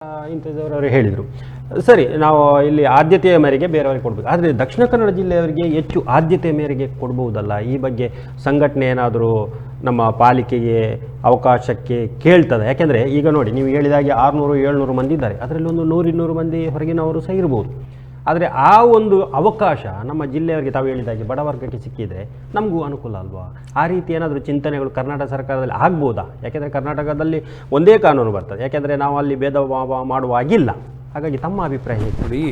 ಇಂಥದ್ದವರು ಹೇಳಿದರು. ಸರಿ, ನಾವು ಇಲ್ಲಿ ಆದ್ಯತೆಯ ಮೇರೆಗೆ ಬೇರೆಯವರಿಗೆ ಕೊಡಬೇಕು, ಆದರೆ ದಕ್ಷಿಣ ಕನ್ನಡ ಜಿಲ್ಲೆಯವರಿಗೆ ಹೆಚ್ಚು ಆದ್ಯತೆಯ ಮೇರೆಗೆ ಕೊಡ್ಬೋದಲ್ಲ? ಈ ಬಗ್ಗೆ ಸಂಘಟನೆ ಏನಾದರೂ ನಮ್ಮ ಪಾಲಿಕೆಗೆ ಅವಕಾಶಕ್ಕೆ ಕೇಳ್ತದೆ? ಯಾಕೆಂದರೆ ಈಗ ನೋಡಿ, ನೀವು ಹೇಳಿದಾಗೆ 600-700 ಮಂದಿ ಇದ್ದಾರೆ, ಅದರಲ್ಲಿ ಒಂದು 100-200 ಮಂದಿ ಹೊರಗಿನವರು ಸಹ ಇರ್ಬೋದು. ಆದರೆ ಆ ಒಂದು ಅವಕಾಶ ನಮ್ಮ ಜಿಲ್ಲೆಯವರಿಗೆ ತಾವು ಹೇಳಿದಾಗೆ ಬಡವರ್ಗಕ್ಕೆ ಸಿಕ್ಕಿದರೆ ನಮಗೂ ಅನುಕೂಲ ಅಲ್ವಾ? ಆ ರೀತಿ ಏನಾದರೂ ಚಿಂತನೆಗಳು ಕರ್ನಾಟಕ ಸರ್ಕಾರದಲ್ಲಿ ಆಗ್ಬೋದಾ? ಯಾಕೆಂದರೆ ಕರ್ನಾಟಕದಲ್ಲಿ ಒಂದೇ ಕಾನೂನು ಬರ್ತದೆ, ಯಾಕೆಂದರೆ ನಾವು ಅಲ್ಲಿ ಭೇದ ಭಾವ ಮಾಡುವಾಗಿಲ್ಲ. ಹಾಗಾಗಿ ತಮ್ಮ ಅಭಿಪ್ರಾಯ ನೋಡಿ,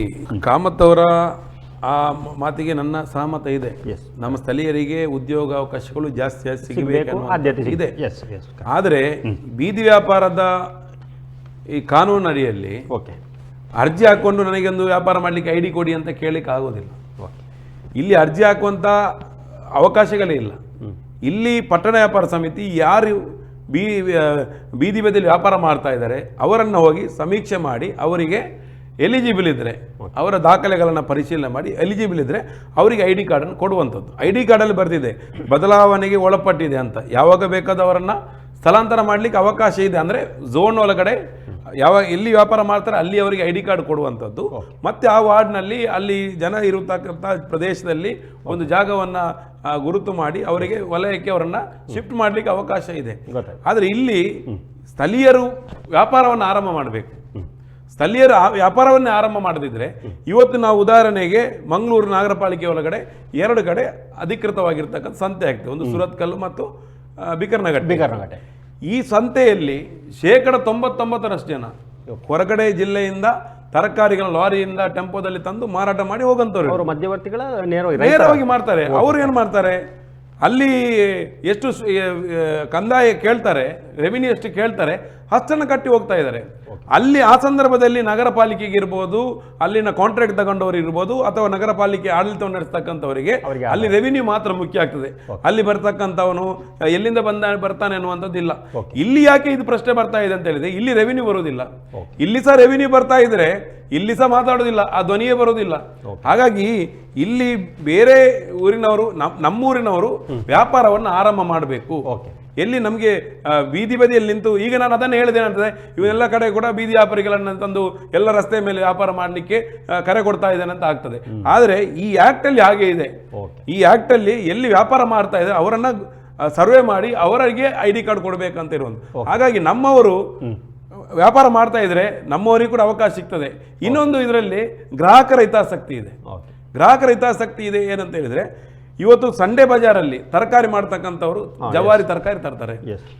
ಕಾಮತ್ ಅವರ ಆ ಮಾತಿಗೆ ನನ್ನ ಸಹಮತ ಇದೆ. ನಮ್ಮ ಸ್ಥಳೀಯರಿಗೆ ಉದ್ಯೋಗ ಅವಕಾಶಗಳು ಜಾಸ್ತಿ ಸಿಗಬೇಕು ಆದ್ಯತೆ ಇದೆ. ಆದರೆ ಬೀದಿ ವ್ಯಾಪಾರದ ಈ ಕಾನೂನು ಅಡಿಯಲ್ಲಿ ಅರ್ಜಿ ಹಾಕೊಂಡು ನನಗೊಂದು ವ್ಯಾಪಾರ ಮಾಡಲಿಕ್ಕೆ ಐಡಿ ಕೊಡಿ ಅಂತ ಕೇಳಲಿಕ್ಕೆ ಆಗೋದಿಲ್ಲ. ಇಲ್ಲಿ ಅರ್ಜಿ ಹಾಕುವಂಥ ಅವಕಾಶಗಳೇ ಇಲ್ಲ. ಇಲ್ಲಿ ಪಟ್ಟಣ ವ್ಯಾಪಾರ ಸಮಿತಿ ಯಾರು ಬೀದಿ ಬದಿಯಲ್ಲಿ ವ್ಯಾಪಾರ ಮಾಡ್ತಾ ಇದ್ದಾರೆ ಅವರನ್ನು ಹೋಗಿ ಸಮೀಕ್ಷೆ ಮಾಡಿ ಅವರಿಗೆ ಎಲಿಜಿಬಲ್ ಇದ್ದರೆ ಅವರ ದಾಖಲೆಗಳನ್ನು ಪರಿಶೀಲನೆ ಮಾಡಿ ಎಲಿಜಿಬಲ್ ಇದ್ದರೆ ಅವರಿಗೆ ಐ ಡಿ ಕಾರ್ಡನ್ನು ಕೊಡುವಂಥದ್ದು. ಐ ಡಿ ಕಾರ್ಡಲ್ಲಿ ಬರ್ತಿದೆ ಬದಲಾವಣೆಗೆ ಒಳಪಟ್ಟಿದೆ ಅಂತ. ಯಾವಾಗ ಬೇಕಾದವರನ್ನು ಸ್ಥಳಾಂತರ ಮಾಡಲಿಕ್ಕೆ ಅವಕಾಶ ಇದೆ. ಅಂದರೆ ಝೋನ್ ಒಳಗಡೆ ಎಲ್ಲಿ ವ್ಯಾಪಾರ ಮಾಡ್ತಾರೆ ಅಲ್ಲಿ ಅವರಿಗೆ ಐ ಡಿ ಕಾರ್ಡ್ ಕೊಡುವಂಥದ್ದು. ಮತ್ತು ಆ ವಾರ್ಡ್ನಲ್ಲಿ ಅಲ್ಲಿ ಜನ ಇರತಕ್ಕಂಥ ಪ್ರದೇಶದಲ್ಲಿ ಒಂದು ಜಾಗವನ್ನು ಗುರುತು ಮಾಡಿ ಅವರಿಗೆ ವಲಯಕ್ಕೆ ಅವರನ್ನು ಶಿಫ್ಟ್ ಮಾಡಲಿಕ್ಕೆ ಅವಕಾಶ ಇದೆ. ಆದರೆ ಇಲ್ಲಿ ಸ್ಥಳೀಯರು ವ್ಯಾಪಾರವನ್ನು ಆರಂಭ ಮಾಡಬೇಕು. ಸ್ಥಳೀಯರು ವ್ಯಾಪಾರವನ್ನೇ ಆರಂಭ ಮಾಡದಿದ್ದರೆ ಇವತ್ತು ನಾವು ಉದಾಹರಣೆಗೆ ಮಂಗಳೂರು ನಗರ ಪಾಲಿಕೆ ಒಳಗಡೆ 2 ಕಡೆ ಅಧಿಕೃತವಾಗಿರ್ತಕ್ಕಂಥ ಸಂತೆ ಆಗ್ತದೆ. ಒಂದು ಸುರತ್ಕಲ್ಲು ಮತ್ತು ಬಿಕರ್ನಘಟ್ಟೆ. ಈ ಸಂತೆಯಲ್ಲಿ 99% ಜನ ಹೊರಗಡೆ ಜಿಲ್ಲೆಯಿಂದ ತರಕಾರಿಗಳ ಲಾರಿಯಿಂದ ಟೆಂಪೋದಲ್ಲಿ ತಂದು ಮಾರಾಟ ಮಾಡಿ ಹೋಗಂತವ್ರು ಮಧ್ಯವರ್ತಿಗಳ ನೇರವಾಗಿ ಮಾಡ್ತಾರೆ. ಅವರು ಏನು ಮಾಡ್ತಾರೆ, ಅಲ್ಲಿ ಎಷ್ಟು ಕಂದಾಯ ಕೇಳ್ತಾರೆ, ರೆವಿನ್ಯೂ ಎಷ್ಟು ಕೇಳ್ತಾರೆ ಅಷ್ಟನ್ನು ಕಟ್ಟಿ ಹೋಗ್ತಾ ಇದ್ದಾರೆ. ಅಲ್ಲಿ ಆ ಸಂದರ್ಭದಲ್ಲಿ ನಗರ ಪಾಲಿಕೆಗೆ ಇರ್ಬೋದು, ಅಲ್ಲಿನ ಕಾಂಟ್ರಾಕ್ಟ್ ತಗೊಂಡವರು ಇರ್ಬೋದು, ಅಥವಾ ನಗರ ಪಾಲಿಕೆ ಆಡಳಿತವನ್ನು ನಡೆಸ್ತಕ್ಕಂಥವರಿಗೆ ಅಲ್ಲಿ ರೆವಿನ್ಯೂ ಮಾತ್ರ ಮುಖ್ಯ ಆಗ್ತದೆ. ಅಲ್ಲಿ ಬರ್ತಕ್ಕಂಥವನು ಎಲ್ಲಿಂದ ಬರ್ತಾನೆ ಅನ್ನುವಂಥದ್ದಿಲ್ಲ. ಇಲ್ಲಿ ಯಾಕೆ ಇದು ಪ್ರಶ್ನೆ ಬರ್ತಾ ಇದೆ ಅಂತ ಹೇಳಿದ್ರೆ, ಇಲ್ಲಿ ರೆವಿನ್ಯೂ ಬರೋದಿಲ್ಲ. ಇಲ್ಲಿ ಸಹ ರೆವಿನ್ಯೂ ಬರ್ತಾ ಇದ್ರೆ ಇಲ್ಲಿ ಸಹ ಮಾತಾಡೋದಿಲ್ಲ, ಆ ಧ್ವನಿಯೇ ಬರೋದಿಲ್ಲ. ಹಾಗಾಗಿ ಇಲ್ಲಿ ಬೇರೆ ಊರಿನವರು ನಮ್ಮೂರಿನವರು ವ್ಯಾಪಾರವನ್ನು ಆರಂಭ ಮಾಡಬೇಕು. ಎಲ್ಲಿ ನಮಗೆ ಬೀದಿ ಬದಿಯಲ್ಲಿ ನಿಂತು, ಈಗ ನಾನು ಅದನ್ನು ಹೇಳಿದೇನಂತಂದ್ರೆ, ಇವೆಲ್ಲ ಕಡೆ ಕೂಡ ಬೀದಿ ವ್ಯಾಪಾರಿಗಳನ್ನು ತಂದು ಎಲ್ಲ ರಸ್ತೆ ಮೇಲೆ ವ್ಯಾಪಾರ ಮಾಡಲಿಕ್ಕೆ ಕರೆ ಕೊಡ್ತಾ ಇದ್ದೇನೆ ಅಂತ ಆಗ್ತದೆ. ಆದರೆ ಈ ಆಕ್ಟ್ ಅಲ್ಲಿ ಹಾಗೆ ಇದೆ. ಈ ಆಕ್ಟ್ ಅಲ್ಲಿ ಎಲ್ಲಿ ವ್ಯಾಪಾರ ಮಾಡ್ತಾ ಇದ್ದಾರೆ ಅವರನ್ನ ಸರ್ವೆ ಮಾಡಿ ಅವರಿಗೆ ಐ ಡಿ ಕಾರ್ಡ್ ಕೊಡಬೇಕಂತ ಇರುವುದು. ಹಾಗಾಗಿ ನಮ್ಮವರು ವ್ಯಾಪಾರ ಮಾಡ್ತಾ ಇದ್ರೆ ನಮ್ಮವರಿಗೆ ಕೂಡ ಅವಕಾಶ ಸಿಗ್ತದೆ. ಇನ್ನೊಂದು ಇದರಲ್ಲಿ ಗ್ರಾಹಕರ ಹಿತಾಸಕ್ತಿ ಇದೆ. ಗ್ರಾಹಕರ ಹಿತಾಸಕ್ತಿ ಇದೆ ಏನಂತ ಹೇಳಿದ್ರೆ, ಇವತ್ತು ಸಂಡೆ ಬಜಾರಲ್ಲಿ ತರಕಾರಿ ಮಾಡ್ತಕ್ಕಂಥವ್ರು ಜವಾರಿ ತರಕಾರಿ ತರ್ತಾರೆ.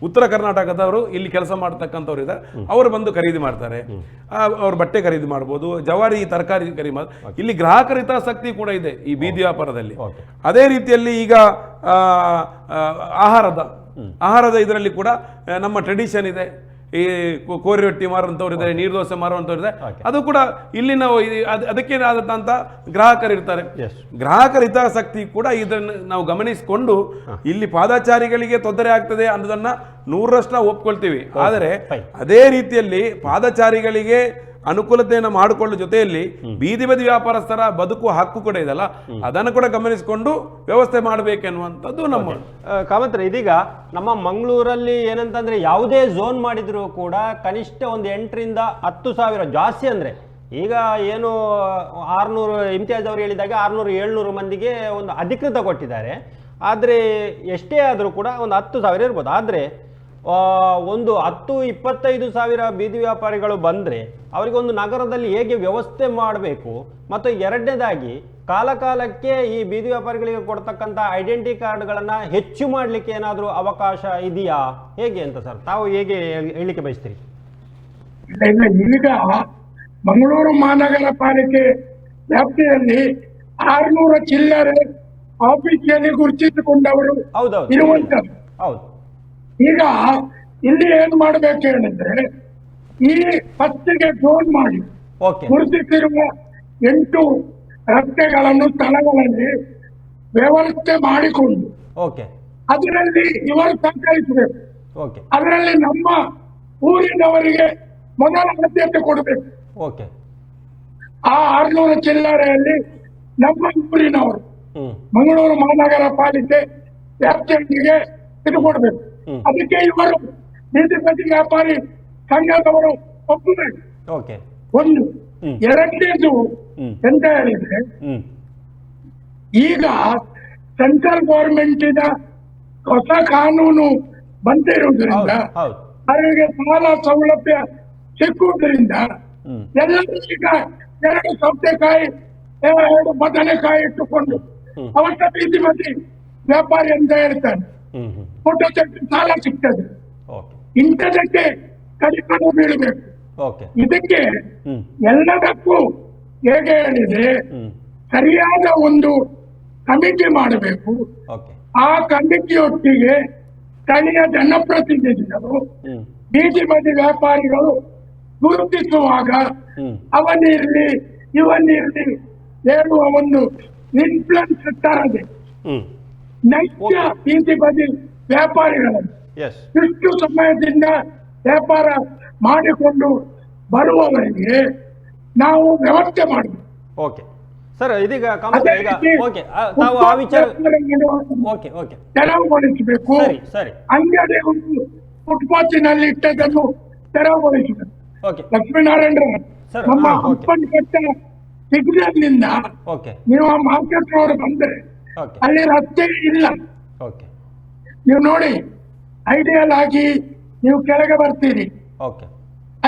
ಉತ್ತರ ಕರ್ನಾಟಕದವರು ಇಲ್ಲಿ ಕೆಲಸ ಮಾಡ್ತಕ್ಕಂಥವ್ರು ಇದ್ದಾರೆ, ಅವರು ಬಂದು ಖರೀದಿ ಮಾಡ್ತಾರೆ. ಅವ್ರ ಬಟ್ಟೆ ಖರೀದಿ ಮಾಡ್ಬೋದು, ಜವಾರಿ ತರಕಾರಿ ಖರೀದಿ ಮಾಡ್ಬೋದು. ಇಲ್ಲಿ ಗ್ರಾಹಕರ ಹಿತಾಸಕ್ತಿ ಕೂಡ ಇದೆ ಈ ಬೀದಿ ವ್ಯಾಪಾರದಲ್ಲಿ. ಅದೇ ರೀತಿಯಲ್ಲಿ ಈಗ ಆಹಾರದ ಇದರಲ್ಲಿ ಕೂಡ ನಮ್ಮ ಟ್ರೆಡಿಷನ್ ಇದೆ. ಈ ಕೋರಿ ರೊಟ್ಟಿ ಮಾರುವಂಥವ್ರು ಇದ್ದಾರೆ, ನೀರು ದೋಸೆ ಮಾರುವಂಥವ್ರು ಇದ್ದಾರೆ. ಅದು ಕೂಡ ಇಲ್ಲಿನ ಅದಕ್ಕೆ ಆದಂತ ಗ್ರಾಹಕರು ಇರ್ತಾರೆ. ಗ್ರಾಹಕರ ಹಿತಾಸಕ್ತಿ ಕೂಡ ಇದನ್ನು ನಾವು ಗಮನಿಸಿಕೊಂಡು ಇಲ್ಲಿ ಪಾದಚಾರಿಗಳಿಗೆ ತೊಂದರೆ ಆಗ್ತದೆ ಅನ್ನೋದನ್ನ 100% ನಾವು ಒಪ್ಕೊಳ್ತೀವಿ. ಆದರೆ ಅದೇ ರೀತಿಯಲ್ಲಿ ಪಾದಚಾರಿಗಳಿಗೆ ಅನುಕೂಲತೆಯನ್ನು ಮಾಡಿಕೊಳ್ಳೋ ಜೊತೆಯಲ್ಲಿ ಬೀದಿ ಬದಿ ವ್ಯಾಪಾರಸ್ಥರ ಬದುಕುವ ಹಕ್ಕು ಕೂಡ ಇದೆಲ್ಲ, ಅದನ್ನು ಕೂಡ ಗಮನಿಸಿಕೊಂಡು ವ್ಯವಸ್ಥೆ ಮಾಡಬೇಕೆನ್ನುವಂಥದ್ದು ನಮ್ಮ ಕಾಮತ್ರ. ಇದೀಗ ನಮ್ಮ ಮಂಗಳೂರಲ್ಲಿ ಏನಂತಂದ್ರೆ, ಯಾವುದೇ ಝೋನ್ ಮಾಡಿದ್ರು ಕೂಡ ಕನಿಷ್ಠ ಒಂದು 8,000-10,000 ಜಾಸ್ತಿ. ಅಂದ್ರೆ ಈಗ ಏನು 600 ಇಮ್ತಿಯಾಜ್ ಅವರು ಹೇಳಿದಾಗ 600-700 ಮಂದಿಗೆ ಒಂದು ಅಧಿಕೃತ ಕೊಟ್ಟಿದ್ದಾರೆ. ಆದರೆ ಎಷ್ಟೇ ಆದರೂ ಕೂಡ ಒಂದು 10,000 ಇರ್ಬೋದು. ಆದರೆ ಒಂದು 10-25 ಸಾವಿರ ಬೀದಿ ವ್ಯಾಪಾರಿಗಳು ಬಂದರೆ ಅವರಿಗೊಂದು ನಗರದಲ್ಲಿ ಹೇಗೆ ವ್ಯವಸ್ಥೆ ಮಾಡಬೇಕು, ಮತ್ತು ಎರಡನೇದಾಗಿ ಕಾಲಕಾಲಕ್ಕೆ ಈ ಬೀದಿ ವ್ಯಾಪಾರಿಗಳಿಗೆ ಕೊಡ್ತಕ್ಕಂಥ ಐಡೆಂಟಿ ಕಾರ್ಡ್ಗಳನ್ನು ಹೆಚ್ಚು ಮಾಡಲಿಕ್ಕೆ ಏನಾದರೂ ಅವಕಾಶ ಇದೆಯಾ, ಹೇಗೆ ಅಂತ ಸರ್ ತಾವು ಹೇಗೆ ಹೇಳಲಿಕ್ಕೆ ಬಯಸ್ತೀರಿ? ಈಗ ಮಂಗಳೂರು ಮಹಾನಗರ ಪಾಲಿಕೆ ವ್ಯಾಪ್ತಿಯಲ್ಲಿ 600 ಚಿಲ್ಲರೆ ಆಫೀಸಿಯಲ್ಲಿ ಗುರುತಿಸಿಕೊಂಡವರು ಇರುವಂತದ್ದು. ಹೌದು. ಈಗ ಇಲ್ಲಿ ಏನು ಮಾಡಬೇಕು ಹೇಳಿದ್ರೆ, ಈ ಫಸ್ಟಿಗೆ ಝೋನ್ ಮಾಡಿ ಗುರುತಿಸಿರುವ 8 ರಸ್ತೆಗಳನ್ನು ಸ್ಥಳಗಳಲ್ಲಿ ವ್ಯವಸ್ಥೆ ಮಾಡಿಕೊಂಡು ಅದರಲ್ಲಿ ಇವರು ಸಹಕರಿಸಬೇಕು. ಅದರಲ್ಲಿ ನಮ್ಮ ಊರಿನವರಿಗೆ ಮೊದಲ ಆದ್ಯತೆ ಕೊಡಬೇಕು. ಆ 600 ಚಿಲ್ಲರೆಯಲ್ಲಿ ನಮ್ಮ ಊರಿನವರು ಮಂಗಳೂರು ಮಹಾನಗರ ಪಾಲಿಕೆ ವ್ಯಾಪ್ತಿಗೆ ಇದು ಕೊಡಬೇಕು. ಅದಕ್ಕೆ ಇವರು ಬೀದಿ ಬದಿ ವ್ಯಾಪಾರಿ ಸಂಘದವರು ಒಪ್ಪಬೇಕು. ಓಕೆ. ಒಂದು. ಎರಡನೇದು ಎಂತ ಹೇಳಿದ್ರೆ, ಈಗ ಸೆಂಟ್ರಲ್ ಗೌರ್ಮೆಂಟಿನ ಹೊಸ ಕಾನೂನು ಬಂದಿರುವುದರಿಂದ ಅವರಿಗೆ ಸಾಲ ಸೌಲಭ್ಯ ಸಿಕ್ಕುವುದರಿಂದ ಎಲ್ಲರೂ ಈಗ 2 ಸೌತೆಕಾಯಿ 2 ಬದನೆಕಾಯಿ ಇಟ್ಟುಕೊಂಡು ಅವತ್ತ ಬೀದಿ ಬದಿ ವ್ಯಾಪಾರಿ ಅಂತ ಹೇಳ್ತಾನೆ, ಫೋಟೋಚೆಕ್ ಸಾಲ ಸಿಗ್ತದೆ. ಇಂಥದಕ್ಕೆ ಕಡಿಮೆ ಬೀಳಬೇಕು. ಇದಕ್ಕೆ ಎಲ್ಲದಕ್ಕೂ ಹೇಗೆ ಹೇಳಿದ್ರೆ ಸರಿಯಾದ ಒಂದು ಕಮಿಟಿ ಮಾಡಬೇಕು. ಆ ಕಮಿಟಿಯೊಟ್ಟಿಗೆ ಸ್ಥಳೀಯ ಜನಪ್ರತಿನಿಧಿಗಳು, ಬೀದಿ ಬದಿ ವ್ಯಾಪಾರಿಗಳು ಗುರುತಿಸುವಾಗ ಅವನಿರ್ಲಿ ಇವನಿರ್ಲಿ ಹೇಳುವ ಒಂದು ಇನ್ಫ್ಲುಯೆನ್ಸ್ ತರದೆ ನೈಜ ಬೀದಿ ಬದಿ ವ್ಯಾಪಾರಿಗಳನ್ನು ಇಷ್ಟು ಸಮಯದಿಂದ ವ್ಯಾಪಾರ ಮಾಡಿಕೊಂಡು ಬರುವವರಿಗೆ ನಾವು ವ್ಯವಸ್ಥೆ ಮಾಡಬೇಕು. ಓಕೆ ಸರ್, ಇದೀಗ ತೆರವುಗೊಳಿಸಬೇಕು. ಅಂಗಡಿ ಫುಟ್ಪಾತಿನಲ್ಲಿ ಇಟ್ಟದನ್ನು ತೆರವುಗೊಳಿಸಬೇಕು. ಲಕ್ಷ್ಮೀನಾರಾಯಣ ನಮ್ಮ ಹಂಪನಘಟ್ಟ ಸಿಗ್ನಲ್ನಿಂದ ನೀವು ಆ ಮಾರ್ಕೆಟ್ ರೋಡ್ ಬಂದರೆ ಅಲ್ಲಿ ರಸ್ತೆ ಇಲ್ಲ. ನೀವು ನೋಡಿ, ಐಡಿಯಲ್ ಆಗಿ ನೀವು ಕೆಳಗೆ ಬರ್ತೀರಿ,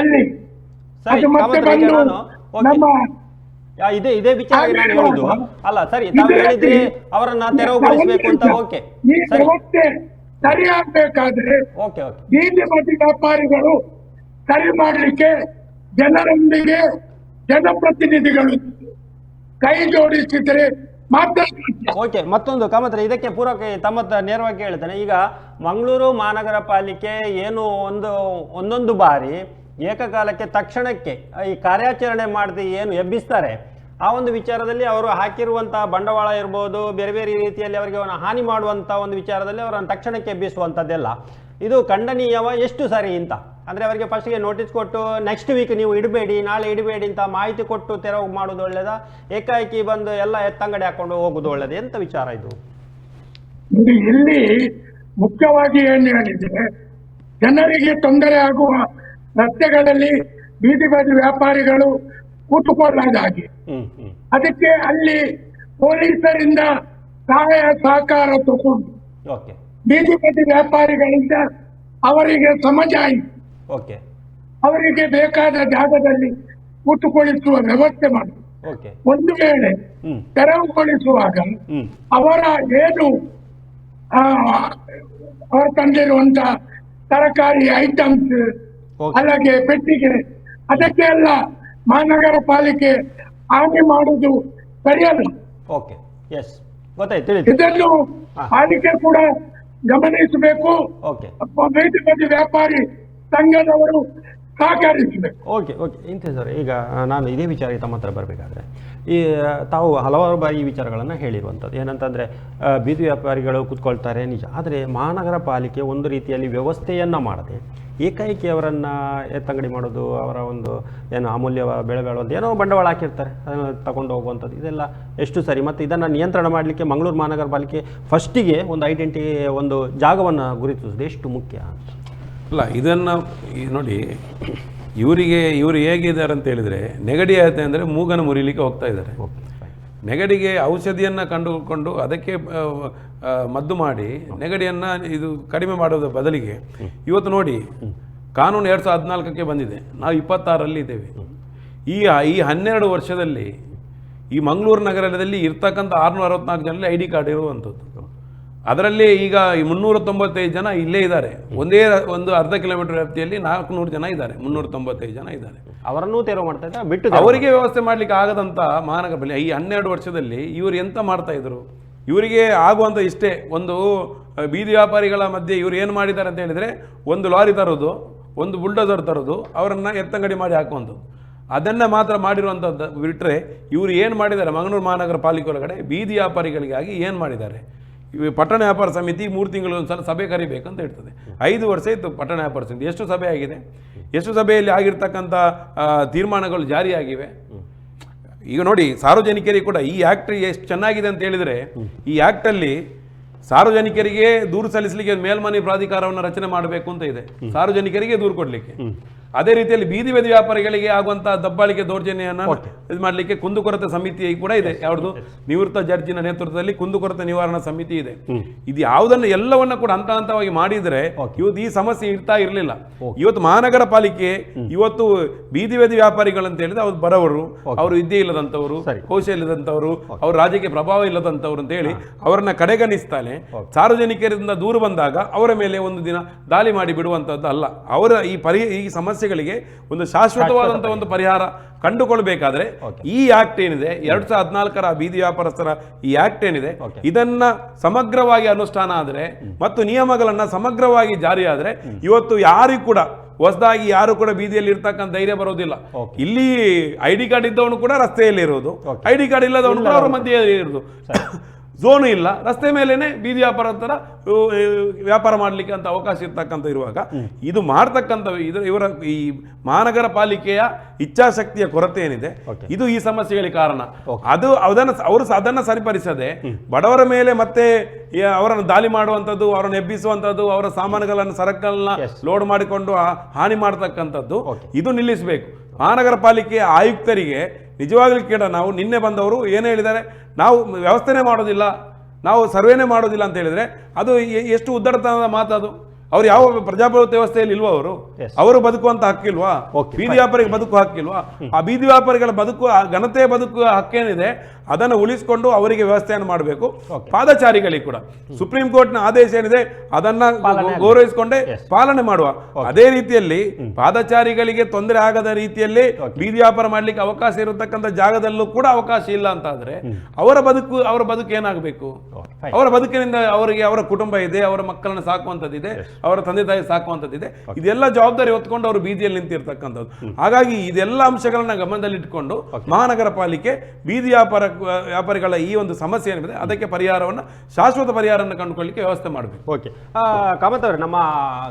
ಅಲ್ಲಿ ಅದು ಮತ್ತೆ ಬಂದು ನಮ್ಮ ಇದೇ ವಿಚಾರ ನಾನು ಹೇಳುದು ಅಲ್ಲ. ಸರಿ, ತಾವು ಹೇಳಿದ್ರೆ ಅವರನ್ನ ತೆರವುಗೊಳಿಸಬೇಕು ಅಂತ. ಓಕೆ, ಈ ವ್ಯವಸ್ಥೆ ಸರಿಯಾಗಬೇಕಾದ್ರೆ ಬೀದಿ ಬದಿ ವ್ಯಾಪಾರಿಗಳು ಸರಿ ಮಾಡಲಿಕ್ಕೆ ಜನರೊಂದಿಗೆ ಜನಪ್ರತಿನಿಧಿಗಳು ಕೈ ಜೋಡಿಸಿದರೆ ಮಾತ್ರ. ಓಕೆ, ಮತ್ತೊಂದು ಕಾಮತ್ರ ಇದಕ್ಕೆ ಪೂರಕ ತಮ್ಮ ನೇರವಾಗಿ ಹೇಳ್ತೇನೆ. ಈಗ ಮಂಗಳೂರು ಮಹಾನಗರ ಪಾಲಿಕೆ ಏನು ಒಂದೊಂದು ಬಾರಿ ಏಕಕಾಲಕ್ಕೆ ತಕ್ಷಣಕ್ಕೆ ಈ ಕಾರ್ಯಾಚರಣೆ ಮಾಡದೆ ಏನು ಎಬ್ಬಿಸ್ತಾರೆ, ಆ ಒಂದು ವಿಚಾರದಲ್ಲಿ ಅವರು ಹಾಕಿರುವಂತಹ ಬಂಡವಾಳ ಇರ್ಬೋದು, ಬೇರೆ ಬೇರೆ ರೀತಿಯಲ್ಲಿ ಅವರಿಗೆ ಹಾನಿ ಮಾಡುವಂಥ ಒಂದು ವಿಚಾರದಲ್ಲಿ ಅವರನ್ನು ತಕ್ಷಣಕ್ಕೆ ಎಬ್ಬಿಸುವಂಥದ್ದೆಲ್ಲ ಇದು ಖಂಡನೀಯವ? ಎಷ್ಟು ಸರಿ ಅಂತ ಅಂದರೆ ಅವರಿಗೆ ಫಸ್ಟ್ಗೆ ನೋಟಿಸ್ ಕೊಟ್ಟು ನೆಕ್ಸ್ಟ್ ವೀಕ್ ನೀವು ಇಡಬೇಡಿ, ನಾಳೆ ಇಡಬೇಡಿ ಅಂತ ಮಾಹಿತಿ ಕೊಟ್ಟು ತೆರವು ಮಾಡೋದು ಒಳ್ಳೇದಾ? ಏಕಾಏಕಿ ಬಂದು ಎಲ್ಲ ಎತ್ತಂಗಡಿ ಹಾಕೊಂಡು ಹೋಗೋದು ಒಳ್ಳೇದು? ಎಂತ ವಿಚಾರ ಇದು? ಇಲ್ಲಿ ಮುಖ್ಯವಾಗಿ ಏನು ಹೇಳಿದ್ರೆ, ಜನರಿಗೆ ತೊಂದರೆ ಆಗುವ ರಸ್ತೆಗಳಲ್ಲಿ ಬೀದಿ ಬದಿ ವ್ಯಾಪಾರಿಗಳು ಕೂತುಕೊಳ್ಳದಾಗಿ, ಅದಕ್ಕೆ ಅಲ್ಲಿ ಪೊಲೀಸರಿಂದ ಸಹಾಯ ಸಹಕಾರ ತಗೊಂಡು ಬೀದಿ ಬದಿ ವ್ಯಾಪಾರಿಗಳಿಂದ ಅವರಿಗೆ ಸಮಜಾಯಿಸಿ ಅವರಿಗೆ ಬೇಕಾದ ಜಾಗದಲ್ಲಿ ಕೂತುಕೊಳ್ಳಿಸುವ ವ್ಯವಸ್ಥೆ ಮಾಡಿ, ಒಂದು ವೇಳೆ ತೆರವುಗೊಳಿಸುವಾಗ ಅವರ ಏನು ಅವರು ತಂದಿರುವಂತ ತರಕಾರಿ ಐಟಮ್ಸ್ ಅಲ್ಲದೆ ಪೆಟ್ಟಿಗೆ ಅದಕ್ಕೆ ಎಲ್ಲ ಮಹಾನಗರ ಪಾಲಿಕೆ ಹಾನಿ ಮಾಡುವುದು ಸರಿಯಲ್ಲ. ಇದನ್ನು ಪಾಲಿಕೆ ಕೂಡ ಗಮನಿಸಬೇಕು. ಬೀದಿ ಬದಿ ವ್ಯಾಪಾರಿ ಸಂಘದವರು ಸಹಕರಿಸಬೇಕು. ಓಕೆ ಇಂಥ ಸರ್, ಈಗ ನಾನು ಇದೇ ವಿಚಾರಕ್ಕೆ ತಮ್ಮ ಹತ್ರ ಬರಬೇಕಾದ್ರೆ ತಾವು ಹಲವಾರು ಬಾರಿ ಈ ವಿಚಾರಗಳನ್ನು ಹೇಳಿರುವಂಥದ್ದು ಏನಂತಂದರೆ ಬೀದಿ ವ್ಯಾಪಾರಿಗಳು ಕೂತ್ಕೊಳ್ತಾರೆ ನಿಜ, ಆದರೆ ಮಹಾನಗರ ಪಾಲಿಕೆ ಒಂದು ರೀತಿಯಲ್ಲಿ ವ್ಯವಸ್ಥೆಯನ್ನು ಮಾಡದೆ ಏಕಾಏಕಿ ಅವರನ್ನು ಎತ್ತಂಗಡಿ ಮಾಡೋದು, ಅವರ ಒಂದು ಏನು ಅಮೂಲ್ಯ ಬೆಳೆ ಬೆಳೆಯುವಂಥ ಏನೋ ಬಂಡವಾಳ ಹಾಕಿರ್ತಾರೆ ಅದನ್ನು ತಗೊಂಡು ಹೋಗುವಂಥದ್ದು, ಇದೆಲ್ಲ ಎಷ್ಟು ಸರಿ? ಮತ್ತು ಇದನ್ನು ನಿಯಂತ್ರಣ ಮಾಡಲಿಕ್ಕೆ ಮಂಗಳೂರು ಮಹಾನಗರ ಪಾಲಿಕೆ ಫಸ್ಟಿಗೆ ಒಂದು ಐಡೆಂಟಿ ಒಂದು ಜಾಗವನ್ನು ಗುರುತಿಸೋದು ಎಷ್ಟು ಮುಖ್ಯ? ಅಲ್ಲ, ಇದನ್ನು ನೋಡಿ, ಇವರು ಹೇಗಿದ್ದಾರೆ ಅಂತ ಹೇಳಿದರೆ, ನೆಗಡಿ ಆಯ್ತು ಅಂದರೆ ಮೂಗನ್ನು ಮುರಿಲಿಕ್ಕೆ ಹೋಗ್ತಾ ಇದ್ದಾರೆ. ನೆಗಡಿಗೆ ಔಷಧಿಯನ್ನು ಕಂಡುಕೊಂಡು ಅದಕ್ಕೆ ಮದ್ದು ಮಾಡಿ ನೆಗಡಿಯನ್ನು ಇದು ಕಡಿಮೆ ಮಾಡೋದ್ರ ಬದಲಿಗೆ ಇವತ್ತು ನೋಡಿ, ಕಾನೂನು 2014ಕ್ಕೆ ಬಂದಿದೆ, ನಾವು 26ರಲ್ಲಿ ಇದ್ದೇವೆ. ಈ 12 ವರ್ಷದಲ್ಲಿ ಈ ಮಂಗಳೂರು ನಗರದಲ್ಲಿ ಇರ್ತಕ್ಕಂಥ 664 ಜನರಲ್ಲಿ ID ಕಾರ್ಡ್ ಇರುವಂಥದ್ದು. ಅದರಲ್ಲಿ ಈಗ 395 ಜನ ಇಲ್ಲೇ ಇದ್ದಾರೆ. ಒಂದೇ ಒಂದು ಅರ್ಧ ಕಿಲೋಮೀಟರ್ ವ್ಯಾಪ್ತಿಯಲ್ಲಿ 400 ಜನ ಇದ್ದಾರೆ, 395 ಜನ ಇದ್ದಾರೆ. ಅವರನ್ನೂ ತೆರವು ಮಾಡ್ತಾ ಇದ್ದಾರೆ, ಬಿಟ್ಟು ಅವರಿಗೆ ವ್ಯವಸ್ಥೆ ಮಾಡಲಿಕ್ಕೆ ಆಗದಂಥ ಮಹಾನಗರ ಪಾಲಿಕೆ ಈ 12 ವರ್ಷದಲ್ಲಿ ಇವರು ಎಂತ ಮಾಡ್ತಾ ಇದ್ರು? ಇವರಿಗೆ ಆಗುವಂಥ ಇಷ್ಟೇ, ಒಂದು ಬೀದಿ ವ್ಯಾಪಾರಿಗಳ ಮಧ್ಯೆ ಇವರು ಏನು ಮಾಡಿದ್ದಾರೆ ಅಂತ ಹೇಳಿದರೆ, ಒಂದು ಲಾರಿ ತರೋದು, ಒಂದು ಬುಲ್ಡೋಸರ್ ತರೋದು, ಅವರನ್ನು ಎತ್ತಂಗಡಿ ಮಾಡಿ ಹಾಕುವಂಥದ್ದು, ಅದನ್ನು ಮಾತ್ರ ಮಾಡಿರುವಂಥದ್ದು ಬಿಟ್ಟರೆ ಇವರು ಏನು ಮಾಡಿದ್ದಾರೆ ಮಂಗಳೂರು ಮಹಾನಗರ ಪಾಲಿಕೆ ಒಳಗಡೆ ಬೀದಿ ವ್ಯಾಪಾರಿಗಳಿಗಾಗಿ ಏನು ಮಾಡಿದ್ದಾರೆ? ಪಟ್ಟಣ ವ್ಯಾಪಾರ ಸಮಿತಿ 3 ತಿಂಗಳಿಗೊಂದ್ಸಲ ಸಭೆ ಕರಿಬೇಕಂತ ಹೇಳ್ತದೆ. 5 ವರ್ಷ ಇತ್ತು ಪಟ್ಟಣ ವ್ಯಾಪಾರ ಸಮಿತಿ. ಎಷ್ಟು ಸಭೆ ಆಗಿದೆ? ಎಷ್ಟು ಸಭೆಯಲ್ಲಿ ಆಗಿರ್ತಕ್ಕಂಥ ತೀರ್ಮಾನಗಳು ಜಾರಿಯಾಗಿವೆ? ಈಗ ನೋಡಿ, ಸಾರ್ವಜನಿಕರಿಗೆ ಕೂಡ ಈ ಆ್ಯಕ್ಟ್ ಎಷ್ಟು ಚೆನ್ನಾಗಿದೆ ಅಂತ ಹೇಳಿದರೆ, ಈ ಆ್ಯಕ್ಟಲ್ಲಿ ಸಾರ್ವಜನಿಕರಿಗೆ ದೂರು ಸಲ್ಲಿಸಲಿಕ್ಕೆ ಮೇಲ್ಮನೆ ಪ್ರಾಧಿಕಾರವನ್ನು ರಚನೆ ಮಾಡಬೇಕು ಅಂತ ಇದೆ, ಸಾರ್ವಜನಿಕರಿಗೆ ದೂರು ಕೊಡಲಿಕ್ಕೆ. ಅದೇ ರೀತಿಯಲ್ಲಿ ಬೀದಿ ಬದಿ ವ್ಯಾಪಾರಿಗಳಿಗೆ ಆಗುವಂತಹ ದಬ್ಬಾಳಿಕೆ ದೌರ್ಜನ್ಯವನ್ನು ಇದು ಮಾಡಲಿಕ್ಕೆ ಕುಂದುಕೊರತೆ ಸಮಿತಿ ಕೂಡ ಇದೆ. ಯಾವುದು ನಿವೃತ್ತ ಜಡ್ಜಿನ ನೇತೃತ್ವದಲ್ಲಿ ಕುಂದುಕೊರತೆ ನಿವಾರಣಾ ಸಮಿತಿ ಇದೆ. ಇದು ಯಾವುದನ್ನು ಎಲ್ಲವನ್ನ ಕೂಡ ಹಂತ ಹಂತವಾಗಿ ಮಾಡಿದ್ರೆ ಇವತ್ತು ಈ ಸಮಸ್ಯೆ ಇರ್ತಾ ಇರಲಿಲ್ಲ. ಇವತ್ತು ಮಹಾನಗರ ಪಾಲಿಕೆ ಇವತ್ತು ಬೀದಿ ಬದಿ ವ್ಯಾಪಾರಿಗಳು ಅಂತ ಹೇಳಿದ್ರೆ ಅವ್ರು ಬರವರು, ಅವರು ವಿದ್ಯೆ ಇಲ್ಲದಂತವರು, ಕೌಶಲ್ಯ ಇಲ್ಲದಂತವರು, ಅವ್ರ ರಾಜಕೀಯ ಪ್ರಭಾವ ಇಲ್ಲದಂತವ್ರು ಅಂತ ಹೇಳಿ ಅವರನ್ನ ಕಡೆಗಣಿಸ್ತಾನೆ. ಸಾರ್ವಜನಿಕರಿಂದ ದೂರ ಬಂದಾಗ ಅವರ ಮೇಲೆ ಒಂದು ದಿನ ದಾಳಿ ಮಾಡಿ ಬಿಡುವಂತದ್ದು ಅಲ್ಲ. ಅವರ ಈ ಸಮಸ್ಯೆಗಳಿಗೆ ಒಂದು ಶಾಶ್ವತವಾದಂತಹ ಒಂದು ಪರಿಹಾರ ಕಂಡುಕೊಳ್ಬೇಕಾದ್ರೆ ಈ ಆಕ್ಟ್ ಏನಿದೆ 2014ರ ಬೀದಿ ವ್ಯಾಪಾರಸ್ಥರ ಈ ಆಕ್ಟ್ ಏನಿದೆ ಇದನ್ನ ಸಮಗ್ರವಾಗಿ ಅನುಷ್ಠಾನ ಆದರೆ ಮತ್ತು ನಿಯಮಗಳನ್ನ ಸಮಗ್ರವಾಗಿ ಜಾರಿ ಆದ್ರೆ ಇವತ್ತು ಯಾರಿಗೂ ಕೂಡ ಹೊಸದಾಗಿ ಯಾರು ಕೂಡ ಬೀದಿಯಲ್ಲಿ ಇರ್ತಕ್ಕಂಥ ಧೈರ್ಯ ಬರೋದಿಲ್ಲ. ಇಲ್ಲಿ ID ಕಾರ್ಡ್ ಇದ್ದವನು ಕೂಡ ರಸ್ತೆಯಲ್ಲಿ ಇರೋದು, ID ಕಾರ್ಡ್ ಇಲ್ಲದವನು ಕೂಡ ಅವರ ಮಧ್ಯೆ ಇರೋದು. ಝೋನು ಇಲ್ಲ, ರಸ್ತೆ ಮೇಲೇನೆ ಬೀದಿ ವ್ಯಾಪಾರ ವ್ಯಾಪಾರ ಮಾಡಲಿಕ್ಕೆ ಅಂತ ಅವಕಾಶ ಇರ್ತಕ್ಕಂಥ ಇರುವಾಗ ಇದು ಮಾಡ್ತಕ್ಕಂಥ ಇವರ ಈ ಮಹಾನಗರ ಪಾಲಿಕೆಯ ಇಚ್ಛಾಶಕ್ತಿಯ ಕೊರತೆ ಏನಿದೆ ಇದು ಈ ಸಮಸ್ಯೆಗಳಿಗೆ ಕಾರಣ. ಅವರು ಅದನ್ನ ಸರಿಪಡಿಸದೆ ಬಡವರ ಮೇಲೆ ಮತ್ತೆ ಅವರನ್ನು ದಾಳಿ ಮಾಡುವಂಥದ್ದು, ಅವರನ್ನು ಎಬ್ಬಿಸುವಂಥದ್ದು, ಅವರ ಸಾಮಾನುಗಳನ್ನು ಸರಕುಗಳನ್ನ ಲೋಡ್ ಮಾಡಿಕೊಂಡು ಹಾನಿ ಮಾಡ್ತಕ್ಕಂಥದ್ದು ಇದು ನಿಲ್ಲಿಸಬೇಕು. ಮಹಾನಗರ ಪಾಲಿಕೆಯ ಆಯುಕ್ತರಿಗೆ ನಿಜವಾಗ್ಲೂ ಕೇಳ, ನಾವು ನಿನ್ನೆ ಬಂದವರು ಏನು ಹೇಳಿದ್ದಾರೆ, ನಾವು ವ್ಯವಸ್ಥೆನೇ ಮಾಡೋದಿಲ್ಲ, ನಾವು ಸರ್ವೇನೇ ಮಾಡೋದಿಲ್ಲ ಅಂತ ಹೇಳಿದ್ರೆ ಅದು ಎಷ್ಟು ಉದ್ದಟತನದ ಮಾತದು. ಅವ್ರು ಯಾವ ಪ್ರಜಾಪ್ರಭುತ್ವ ವ್ಯವಸ್ಥೆಯಲ್ಲಿ ಇಲ್ವಾ? ಅವರು ಬದುಕುವಂತ ಹಕ್ಕಿಲ್ವಾ? ಬೀದಿ ವ್ಯಾಪಾರಿಗೆ ಬದುಕು ಹಕ್ಕಿಲ್ವಾ? ಆ ಬೀದಿ ವ್ಯಾಪಾರಿಗಳ ಬದುಕು ಘನತೆಯ ಬದುಕು ಹಕ್ಕೇನಿದೆ ಅದನ್ನು ಉಳಿಸಿಕೊಂಡು ಅವರಿಗೆ ವ್ಯವಸ್ಥೆಯನ್ನು ಮಾಡಬೇಕು. ಪಾದಚಾರಿಗಳಿಗೆ ಕೂಡ ಸುಪ್ರೀಂ ಕೋರ್ಟ್ನ ಆದೇಶ ಏನಿದೆ ಅದನ್ನ ಗೌರವಿಸಿಕೊಂಡೇ ಪಾಲನೆ ಮಾಡುವ. ಅದೇ ರೀತಿಯಲ್ಲಿ ಪಾದಚಾರಿಗಳಿಗೆ ತೊಂದರೆ ಆಗದ ರೀತಿಯಲ್ಲಿ ಬೀದಿ ವ್ಯಾಪಾರ ಮಾಡ್ಲಿಕ್ಕೆ ಅವಕಾಶ ಇರತಕ್ಕಂಥ ಜಾಗದಲ್ಲೂ ಕೂಡ ಅವಕಾಶ ಇಲ್ಲ ಅಂತ ಆದ್ರೆ ಅವರ ಬದುಕು ಏನಾಗಬೇಕು? ಅವರ ಬದುಕಿನಿಂದ ಅವರಿಗೆ ಅವರ ಕುಟುಂಬ ಇದೆ, ಅವರ ಮಕ್ಕಳನ್ನ ಸಾಕುವಂಥದ್ದಿದೆ, ಅವರ ತಂದೆ ತಾಯಿ ಸಾಕುವಂಥದ್ದಿದೆ. ಇದೆಲ್ಲ ಜವಾಬ್ದಾರಿ ಹೊತ್ಕೊಂಡು ಅವರು ಬೀದಿಯಲ್ಲಿ ನಿಂತಿರ್ತಕ್ಕಂಥದ್ದು. ಹಾಗಾಗಿ ಇದೆಲ್ಲ ಅಂಶಗಳನ್ನ ಗಮನದಲ್ಲಿಟ್ಟುಕೊಂಡು ಮಹಾನಗರ ಪಾಲಿಕೆ ಬೀದಿ ವ್ಯಾಪಾರಿಗಳ ಈ ಒಂದು ಸಮಸ್ಯೆ ಏನಿದೆ ಅದಕ್ಕೆ ಪರಿಹಾರವನ್ನು, ಶಾಶ್ವತ ಪರಿಹಾರವನ್ನು ಕಂಡುಕೊಳ್ಳಿಕ್ಕೆ ವ್ಯವಸ್ಥೆ ಮಾಡಬೇಕು. ಓಕೆ ಕಾಮತ್ ಅವರೇ, ನಮ್ಮ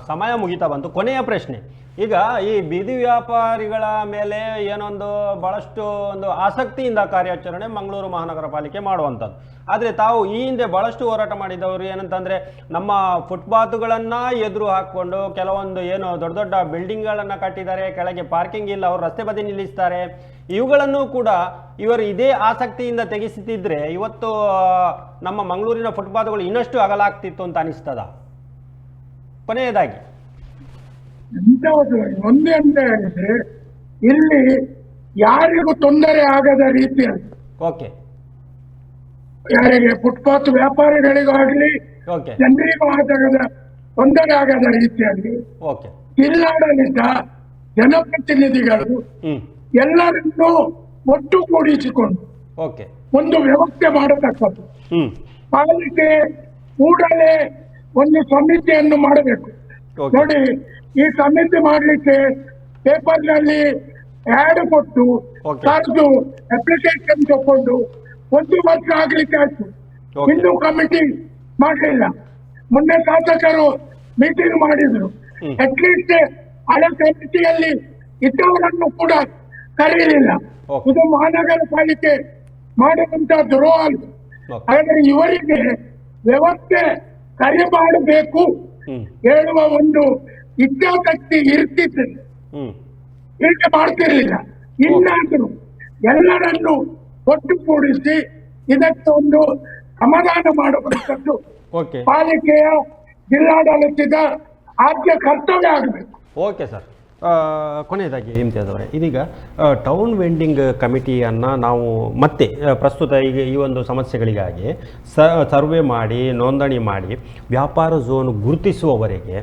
ಸಮಯ ಮುಗಿತಾ ಬಂತು. ಕೊನೆಯ ಪ್ರಶ್ನೆ, ಈಗ ಈ ಬೀದಿ ವ್ಯಾಪಾರಿಗಳ ಮೇಲೆ ಏನೊಂದು ಬಹಳಷ್ಟು ಒಂದು ಆಸಕ್ತಿಯಿಂದ ಕಾರ್ಯಾಚರಣೆ ಮಂಗಳೂರು ಮಹಾನಗರ ಪಾಲಿಕೆ ಮಾಡುವಂಥದ್ದು. ಆದರೆ ತಾವು ಈ ಹಿಂದೆ ಬಹಳಷ್ಟು ಹೋರಾಟ ಮಾಡಿದವರು ಏನಂತಂದರೆ, ನಮ್ಮ ಫುಟ್ಪಾತ್ಗಳನ್ನು ಎದುರು ಹಾಕ್ಕೊಂಡು ಕೆಲವೊಂದು ಏನು ದೊಡ್ಡ ದೊಡ್ಡ ಬಿಲ್ಡಿಂಗ್ಗಳನ್ನು ಕಟ್ಟಿದ್ದಾರೆ, ಕೆಳಗೆ ಪಾರ್ಕಿಂಗ್ ಇಲ್ಲ, ಅವರು ರಸ್ತೆ ಬದಿ ನಿಲ್ಲಿಸ್ತಾರೆ. ಇವುಗಳನ್ನು ಕೂಡ ಇವರು ಇದೇ ಆಸಕ್ತಿಯಿಂದ ತೆಗೆಸುತ್ತಿದ್ದರೆ ಇವತ್ತು ನಮ್ಮ ಮಂಗಳೂರಿನ ಫುಟ್ಪಾತ್ಗಳು ಇನ್ನಷ್ಟು ಅಗಲಾಗ್ತಿತ್ತು ಅಂತ ಅನಿಸ್ತದ? ಕೊನೆಯದಾಗಿ ಒಂದೇ ಅಂತ ಹೇಳಿದ್ರೆ, ಇಲ್ಲಿ ಯಾರಿಗೂ ತೊಂದರೆ ಆಗದ ರೀತಿಯಲ್ಲಿ, ಯಾರಿಗೆ ಫುಟ್ಪಾತ್ ವ್ಯಾಪಾರಿಗಳಿಗಾಗಲಿ ಜನರಿಗೂ ತೊಂದರೆ ಆಗದ ರೀತಿಯಲ್ಲಿ ಜಿಲ್ಲಾಡಳಿತ ಜನಪ್ರತಿನಿಧಿಗಳು ಎಲ್ಲರನ್ನೂ ಒಟ್ಟುಗೂಡಿಸಿಕೊಂಡು ಒಂದು ವ್ಯವಸ್ಥೆ ಮಾಡತಕ್ಕದ್ದು. ಪಾಲಿಕೆ ಕೂಡಲೇ ಒಂದು ಸಮಿತಿಯನ್ನು ಮಾಡಬೇಕು. ನೋಡಿ, ಈ ಸಮಿತಿ ಮಾಡಲಿಕ್ಕೆ ಪೇಪರ್ನಲ್ಲಿ ಆ್ಯಡ್ ಕೊಟ್ಟು ಕರೆದು ಅಪ್ಲಿಕೇಶನ್ ತಗೊಂಡು 1 ವರ್ಷ ಆಗ್ಲಿಕ್ಕೆ ಆಯ್ತು, ಇನ್ನೂ ಕಮಿಟಿ ಮಾಡಲಿಲ್ಲ. ಮೊನ್ನೆ ಶಾಸಕರು ಮೀಟಿಂಗ್ ಮಾಡಿದ್ರು, ಅಟ್ಲೀಸ್ಟ್ ಹಳೆ ಕಮಿಟಿಯಲ್ಲಿ ಇದ್ದವರನ್ನು ಕೂಡ ಕರೆಯಲಿಲ್ಲ. ಇದು ಮಹಾನಗರ ಪಾಲಿಕೆ ಮಾಡುವಂತ ದ್ರೋಹ. ಹಾಗಾದ್ರೆ ಇವರಿಗೆ ವ್ಯವಸ್ಥೆ ಕರೆ ಮಾಡಬೇಕು ಹೇಳುವ ಒಂದು ಇಚ್ಛಾಶಕ್ತಿ ಇರ್ತಿತ್ತು, ಹೀಗೆ ಮಾಡ್ತಿರ್ಲಿಲ್ಲ. ಇನ್ನಾದ್ರೂ ಎಲ್ಲರನ್ನು ಒಟ್ಟುಗೂಡಿಸಿ ಇದಕ್ಕೆ ಒಂದು ಸಮಾಧಾನ ಮಾಡುವಂಥದ್ದು ಪಾಲಿಕೆಯ ಜಿಲ್ಲಾಡಳಿತದ ಆದ್ಯ ಕರ್ತವ್ಯ ಆಗಬೇಕು. ಓಕೆ ಸರ್, ಕೊನೆಯದಾಗಿ ಇಮ್ತಿಯಾಜ್ ಅವರೇ, ಇದೀಗ ಟೌನ್ ವೆಂಡಿಂಗ್ ಕಮಿಟಿಯನ್ನು ನಾವು ಮತ್ತೆ ಪ್ರಸ್ತುತ ಈಗ ಈ ಒಂದು ಸಮಸ್ಯೆಗಳಿಗಾಗಿ ಸರ್ವೆ ಮಾಡಿ ನೋಂದಣಿ ಮಾಡಿ ವ್ಯಾಪಾರ ಝೋನ್ ಗುರುತಿಸುವವರೆಗೆ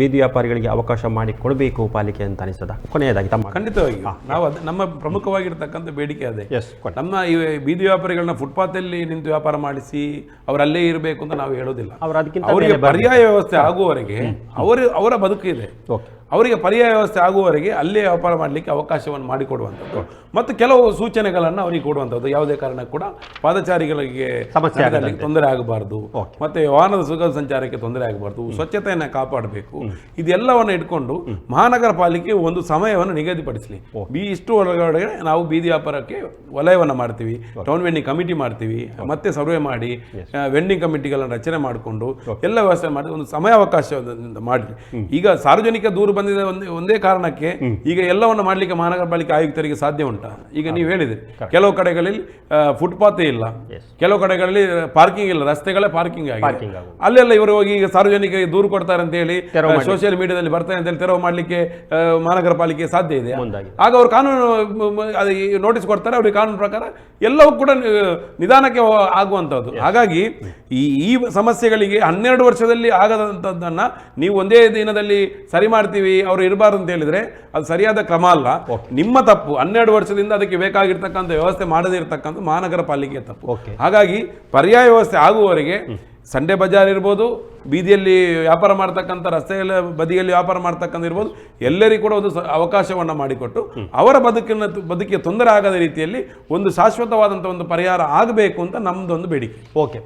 ಬೀದಿ ವ್ಯಾಪಾರಿಗಳಿಗೆ ಅವಕಾಶ ಮಾಡಿ ಕೊಡಬೇಕು ಪಾಲಿಕೆ ಅಂತ ಅನಿಸ್ತದ? ಕೊನೆಯದಾಗಿ ತಮ್ಮ ಖಂಡಿತವಾಗಿ ನಾವು ನಮ್ಮ ಪ್ರಮುಖವಾಗಿರ್ತಕ್ಕಂಥ ಬೇಡಿಕೆ ಅದೇ. ನಮ್ಮ ಈ ಬೀದಿ ವ್ಯಾಪಾರಿಗಳನ್ನ ಫುಟ್ಪಾತಲ್ಲಿ ನಿಂತು ವ್ಯಾಪಾರ ಮಾಡಿಸಿ ಅವರಲ್ಲೇ ಇರಬೇಕು ಅಂತ ನಾವು ಹೇಳೋದಿಲ್ಲ. ಅವರಿಗೆ ಪರ್ಯಾಯ ವ್ಯವಸ್ಥೆ ಆಗುವವರೆಗೆ ಅವರ ಬದುಕಿದೆ, ಅವರಿಗೆ ಪರ್ಯಾಯ ವ್ಯವಸ್ಥೆ ಆಗುವವರೆಗೆ ಅಲ್ಲೇ ವ್ಯಾಪಾರ ಮಾಡಲಿಕ್ಕೆ ಅವಕಾಶವನ್ನು ಮಾಡಿಕೊಡುವಂಥದ್ದು ಮತ್ತು ಕೆಲವು ಸೂಚನೆಗಳನ್ನು ಅವರಿಗೆ ಕೊಡುವಂಥದ್ದು. ಯಾವುದೇ ಕಾರಣಕ್ಕೂ ಕೂಡ ಪಾದಚಾರಿಗಳಿಗೆ ತೊಂದರೆ ಆಗಬಾರ್ದು, ಮತ್ತೆ ವಾಹನದ ಸುಗಮ ಸಂಚಾರಕ್ಕೆ ತೊಂದರೆ ಆಗಬಾರ್ದು, ಸ್ವಚ್ಛತೆಯನ್ನು ಕಾಪಾಡಬೇಕು. ಇದೆಲ್ಲವನ್ನು ಇಟ್ಕೊಂಡು ಮಹಾನಗರ ಪಾಲಿಕೆ ಒಂದು ಸಮಯವನ್ನು ನಿಗದಿಪಡಿಸಲಿ. ಇಷ್ಟು ಒಳಗಡೆ ನಾವು ಬೀದಿ ವ್ಯಾಪಾರಕ್ಕೆ ವಲಯವನ್ನು ಮಾಡ್ತೀವಿ, ಟೌನ್ ವೆಂಡಿಂಗ್ ಕಮಿಟಿ ಮಾಡ್ತೀವಿ, ಮತ್ತೆ ಸರ್ವೆ ಮಾಡಿ ವೆಂಡಿಂಗ್ ಕಮಿಟಿಗಳನ್ನು ರಚನೆ ಮಾಡಿಕೊಂಡು ಎಲ್ಲ ವ್ಯವಸ್ಥೆ ಮಾಡಿ ಒಂದು ಸಮಯಾವಕಾಶ ಮಾಡಿ. ಈಗ ಸಾರ್ವಜನಿಕ ದೂರು ಬಂದಿದೆ ಒಂದೇ ಕಾರಣಕ್ಕೆ ಈಗ ಎಲ್ಲವನ್ನು ಮಾಡಲಿಕ್ಕೆ ಮಹಾನಗರ ಪಾಲಿಕೆ ಆಯುಕ್ತರಿಗೆ ಸಾಧ್ಯ ಉಂಟಾ? ಈಗ ನೀವು ಹೇಳಿದ್ರಿ ಕೆಲವು ಕಡೆಗಳಲ್ಲಿ ಫುಟ್ಪಾತ್ ಇಲ್ಲ, ಕೆಲವು ಕಡೆಗಳಲ್ಲಿ ಪಾರ್ಕಿಂಗ್ ಇಲ್ಲ, ರಸ್ತೆಗಳೇ ಪಾರ್ಕಿಂಗ್ ಆಗಿದೆ. ಅಲ್ಲೆಲ್ಲ ಇವರು ಹೋಗಿ ಈಗ ಸಾರ್ವಜನಿಕರಿಗೆ ದೂರು ಕೊಡ್ತಾರೆ ಅಂತ ಹೇಳಿ ಸೋಷಿಯಲ್ ಮೀಡಿಯಾದಲ್ಲಿ ಬರ್ತಾರೆ ಅಂತ ಹೇಳಿ ತೆರವು ಮಾಡಲಿಕ್ಕೆ ಮಹಾನಗರ ಪಾಲಿಕೆ ಸಾಧ್ಯ ಇದೆ. ಆಗ ಅವರು ಕಾನೂನು ನೋಟಿಸ್ ಕೊಡ್ತಾರೆ, ಅವ್ರಿಗೆ ಕಾನೂನು ಪ್ರಕಾರ ಎಲ್ಲವೂ ಕೂಡ ನಿಧಾನಕ್ಕೆ ಆಗುವಂಥದ್ದು. ಹಾಗಾಗಿ ಈ ಸಮಸ್ಯೆಗಳಿಗೆ 12 ವರ್ಷದಲ್ಲಿ ಆಗದಂಥದ್ದನ್ನು ನೀವು ಒಂದೇ ದಿನದಲ್ಲಿ ಸರಿ ಮಾಡ್ತೀವಿ, ಅವರು ಇರಬಾರ್ದು ಅಂತ ಹೇಳಿದ್ರೆ ಅದು ಸರಿಯಾದ ಕ್ರಮ ಅಲ್ಲ. ನಿಮ್ಮ ತಪ್ಪು. 12 ವರ್ಷದಿಂದ ಅದಕ್ಕೆ ಬೇಕಾಗಿರ್ತಕ್ಕಂಥ ವ್ಯವಸ್ಥೆ ಮಾಡದೇ ಇರತಕ್ಕಂಥ ಮಹಾನಗರ ಪಾಲಿಕೆಯ ತಪ್ಪು. ಹಾಗಾಗಿ ಪರ್ಯಾಯ ವ್ಯವಸ್ಥೆ ಆಗುವವರೆಗೆ ಸಂಡೆ ಬಜಾರ್ ಇರ್ಬೋದು, ಬೀದಿಯಲ್ಲಿ ವ್ಯಾಪಾರ ಮಾಡ್ತಕ್ಕಂಥ, ರಸ್ತೆಗಳ ಬದಿಯಲ್ಲಿ ವ್ಯಾಪಾರ ಮಾಡ್ತಕ್ಕಂಥ ಇರ್ಬೋದು, ಎಲ್ಲರಿಗೂ ಕೂಡ ಒಂದು ಅವಕಾಶವನ್ನು ಮಾಡಿಕೊಟ್ಟು ಅವರ ಬದುಕಿಗೆ ತೊಂದರೆ ಆಗದ ರೀತಿಯಲ್ಲಿ ಒಂದು ಶಾಶ್ವತವಾದಂಥ ಒಂದು ಪರಿಹಾರ ಆಗಬೇಕು ಅಂತ ನಮ್ಮದೊಂದು ಬೇಡಿಕೆ. ಓಕೆ.